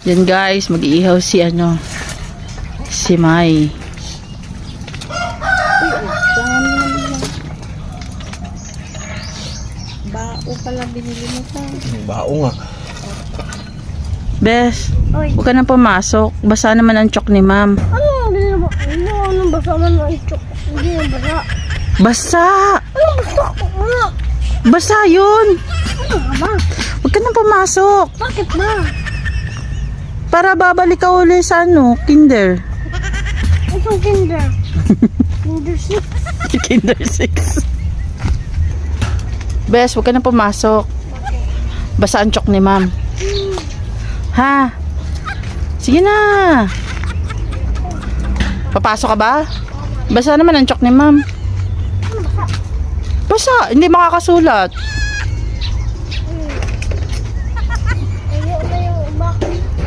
Yan guys, mag-iihaw si si Mai. Bao pala binili mo pa. Bao nga. Bes, Oy. huwag ka na pumasok. Basa naman ang chok ni ma'am. Anong basa man ang ichok? Hindi na basa. Basa! Anong basa ko? Ano? Basa yun! Ano ka ba? Huwag ka na pumasok. Bakit ba? Para babalik ka uli sa kinder. Itong kinder. Kinder 6. Kinder 6. Bes, huwag ka na pumasok. Basa ang chok ni ma'am. Ha? Sige na. Papasok ka ba? Basa naman ang chok ni ma'am. Basa, hindi makakasulat.